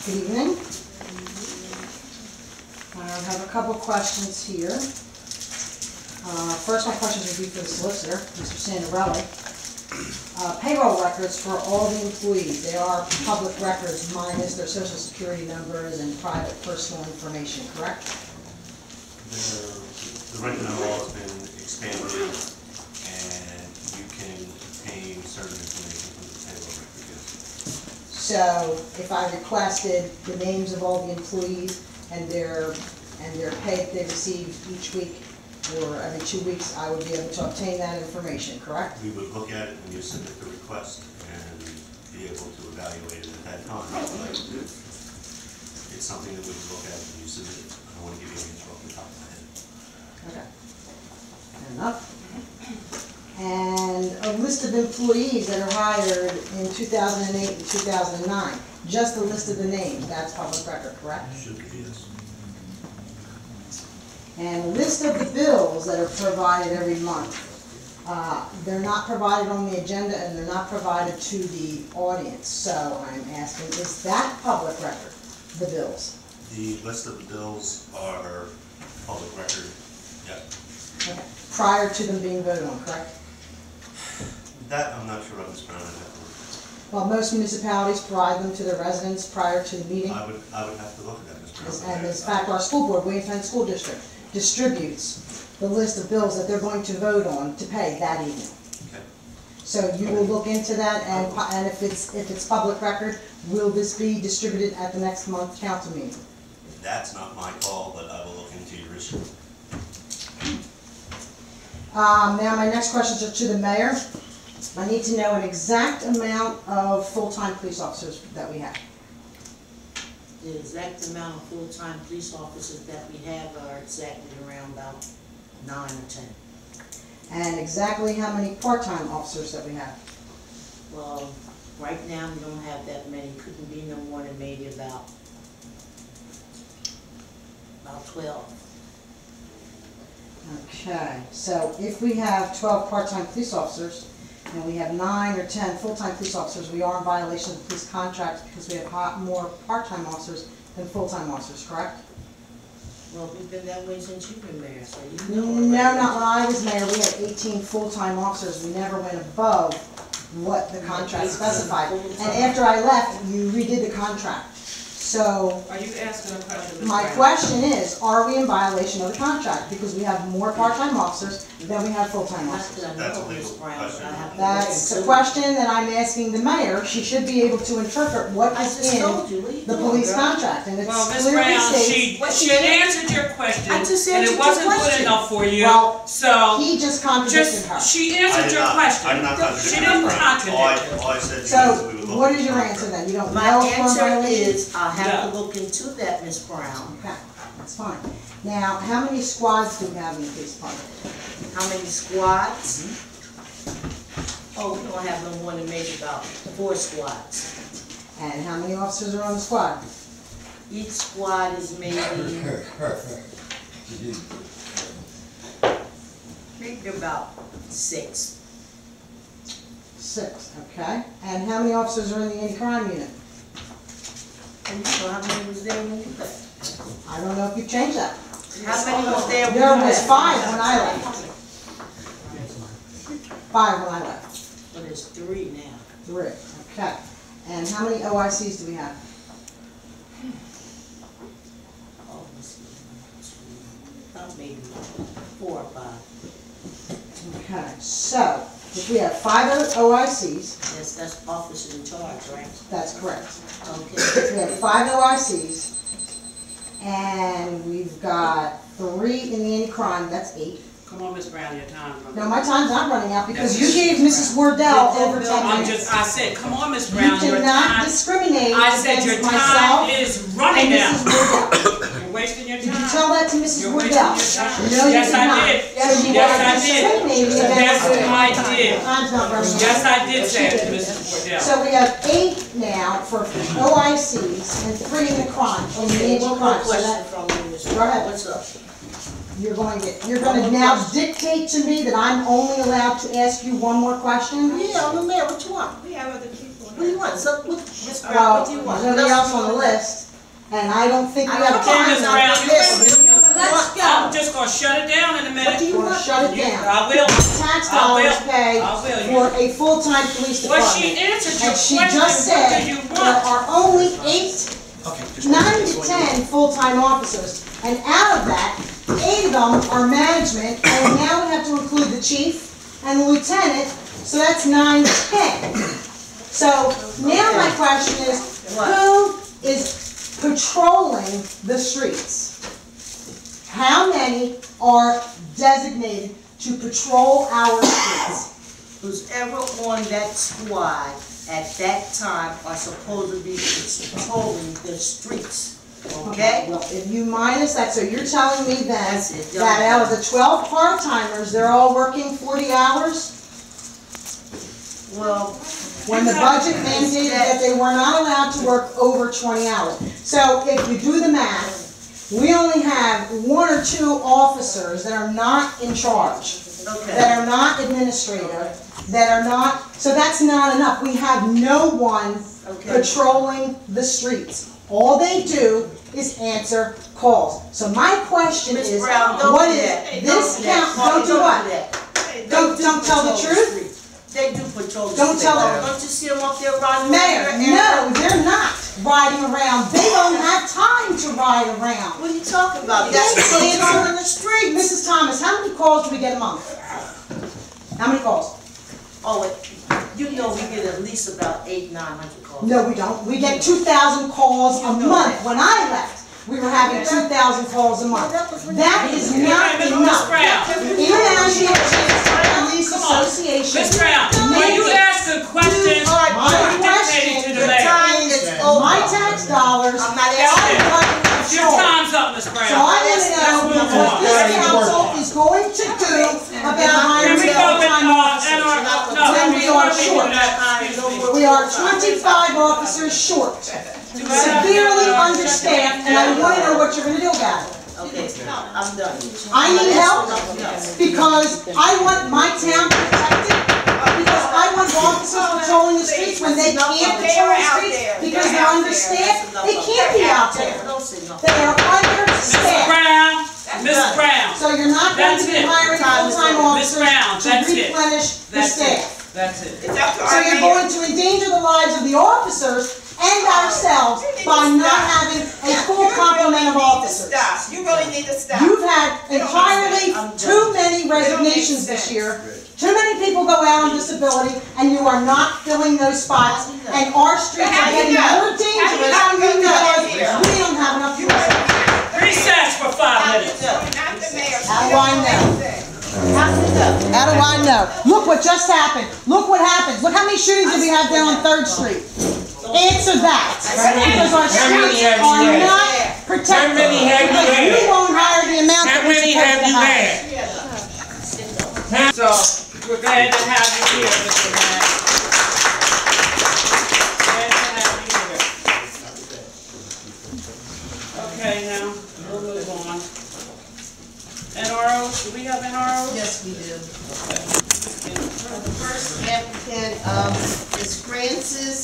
Good evening. I have a couple questions here. First, my questions would be for the solicitor, Mr. Santarelli. Payroll records for all the employees, they are public records minus their social security numbers and private personal information, correct? The regular law has been expanded, and you can obtain certain information from the payroll record, yes. So if I requested the names of all the employees and their pay that they receive each week or every 2 weeks, I would be able to obtain that information, correct? We would look at it when you submit the request and be able to evaluate it at that time. Like, it's something that we would look at when you submit it. I don't want to give you an answer off the top of my head. Okay. Fair enough. And a list of employees that are hired in 2008 and 2009, just a list of the names, that's public record, correct? Should be, yes. And a list of the bills that are provided every month. They're not provided on the agenda and they're not provided to the audience. So I'm asking, is that public record, the bills? The list of the bills are public record, yes. Okay. Prior to them being voted on, correct? That I'm not sure of, Ms. Brown. I'd have to look Well, most municipalities provide them to their residents prior to the meeting. I would have to look at that, Ms. Brown. And in fact, our school board, Williamstown School District, distributes the list of bills that they're going to vote on to pay that evening. Okay. So you will look into that, and if it's public record, will this be distributed at the next month's council meeting? That's not my call, but I will look into your issue. Now my next questions are to the mayor. I need to know an exact amount of full-time police officers that we have. The exact amount of full-time police officers that we have are exactly around about 9 or 10. And exactly how many part-time officers that we have? Well, right now we don't have that many. Couldn't be no more than maybe about 12. Okay, so if we have 12 part-time police officers and we have 9 or 10 full-time police officers, we are in violation of the police contract because we have more part-time officers than full-time officers, correct? Well, we've been that way since you've been mayor, so you No, know. not when I was mayor. We had 18 full-time officers. We never went above what the contract specified. And after I left, you redid the contract. So Are you asking a question? Ms. my Brown? question is, are we in violation of the contract? Because we have more part-time officers than we have full-time Not officers. that I That's a know, legal Ms. Brown, question. but I have to That's look the into it. question that I'm asking the mayor. She should be able to interpret what I is just in told you, what are you the doing, police girl? contract, and it's Well, Ms. clearly Brown, states. she answered your question, I just and answered it wasn't your good question. enough for you, Well, so He just contradicted her. she I answered did your not. question. I did not contradict She Ms. didn't Brown. contradict you. All I said was So, we would look what at is the your contract. answer then? You don't My know if we're in answer violation? is, I'll have No. to look into that, Ms. Brown. Okay, that's fine. Now, how many squads do we have in the police department? How many squads? Oh, we don't have no more than maybe about 4 squads. And how many officers are on the squad? Each squad is maybe about 6. 6, okay. And how many officers are in the anti-crime unit? And you know how many was there when you left? I don't know if you've changed that. How many was there when you There left? was 5 when I left. 5 when I left. Well, there's 3 now. 3, okay. And how many OICs do we have? Oh, let's see. About maybe 4 or 5. Okay, so if we have 5 OICs, Yes, that's officers in charge, right? that's correct. Okay. If we have 5 OICs, and we've got 3 in the anti-crime, that's 8. Come on, Ms. Brown, your time's running. No, my time's not running out because That's you gave Mrs. Wardell over 10 I'm minutes. I said, come on, Ms. You Brown, your cannot time. discriminate I said your against time myself is running and out. Mrs. Wardell. You're wasting your Did you time. tell that to Mrs. You're Wardell? wasting your time. No, you Yes, did I not. did. So you Yes, are I did. discriminating against Yes, her. I did. Time's not running out. Yes, I did say it to She Mrs. Wardell. So we have 8 now for OICs and 3 in the crime, in the Okay, one more anti-crime. So question that, from you, Ms. Go Brown. ahead. What's up? you're going to now dictate to me that I'm only allowed to ask you one more question? Yeah, I'm the mayor. What you want? We have other people. What do you want? want? So, Ms. Brown, Well, what do you want? there's nobody else on the list, and I don't think we have Okay, Ms. time. Brown, Let's go. I'm just gonna shut it down in a minute. What do you want? Shut it down. I will. Tax I will. dollars pay I will. for a full-time police Well, department. she answered your And she question. just What said do you there want? are only 9 to 10 full-time officers, and out of that, 8 of them are management, and now we have to include the chief and the lieutenant, so that's 9 to 10. So now my question is, who is patrolling the streets? How many are designated to patrol our streets? Who's ever on that squad at that time are supposed to be patrolling the streets, okay? Well, if you minus that, so you're telling me then That's it. that out of the 12 part-timers, they're all working 40 hours? Well, When the budget mandated that they were not allowed to work over 20 hours. So if you do the math, we only have 1 or 2 officers that are not in charge, okay. that are not administrative, that are not, so that's not enough. We have no one Okay. patrolling the streets. All they do is answer calls. So my question Ms. is, Brown, don't what do is that. this count, don't do what? Don't tell the truth? They do patrol the Don't street. tell them. Don't you see them up there riding? Mayor, around? no, they're not riding around. They don't have time to ride around. What are you talking about? They That's stand patrolling on the street. Mrs. Thomas, how many calls do we get a month? How many calls? Oh, you know we get at least about 800-900 calls. No, we don't. We get 2,000 calls a month. When I left, we were having 2,000 calls a month. That is not Ms. enough. Brown. International Police Association. Ms. Brown, when you ask a question, My you're dictating question to the The mayor. time is is, over. my tax dollars, I'm not That's asking. it. I'm Your time's up, Ms. So Brown. I want to know Let's move what on. this council is going to do about Can hiring we go with, full-time officers. no, When we before are we do short. that, excuse me. We are 25 officers short, severely understaffed, and I want to know what you're going to do about it. Okay, I'm done. I need help No. because I want my town protected, because I want officers patrolling the streets when they can't patrol the streets because they're understaffed. They can't be out there. Don't say nothing. They are Ms. understaffed. Brown, Ms. Brown, So you're not going to That's be it. hiring full-time Ms. officers Brown, to that's it. replenish the that's staff. it, that's it. So you're going to endanger the lives of the officers and ourselves by not having a full complement of officers. Stop. You really need to stop. You've had entirely too many resignations this year. Too many people go out on disability, and you are not filling those spots. And our streets are getting more dangerous because we don't have enough resources. Recess for 5 minutes. Not the mayor. How do I know? How do I know? Look what just happened. Look what happens. Look how many shootings did we have down on 3rd Street? Answer that. Because our streets are not protected. How many have you Because had? we won't hire the amount that How we're many supposed have to you hire. had? So, we're glad to have you here, Mr. Mayor. Glad to have you here. Okay, now, we'll move on. NROs, do we have NROs? Yes, we do. Okay. The first applicant is Francis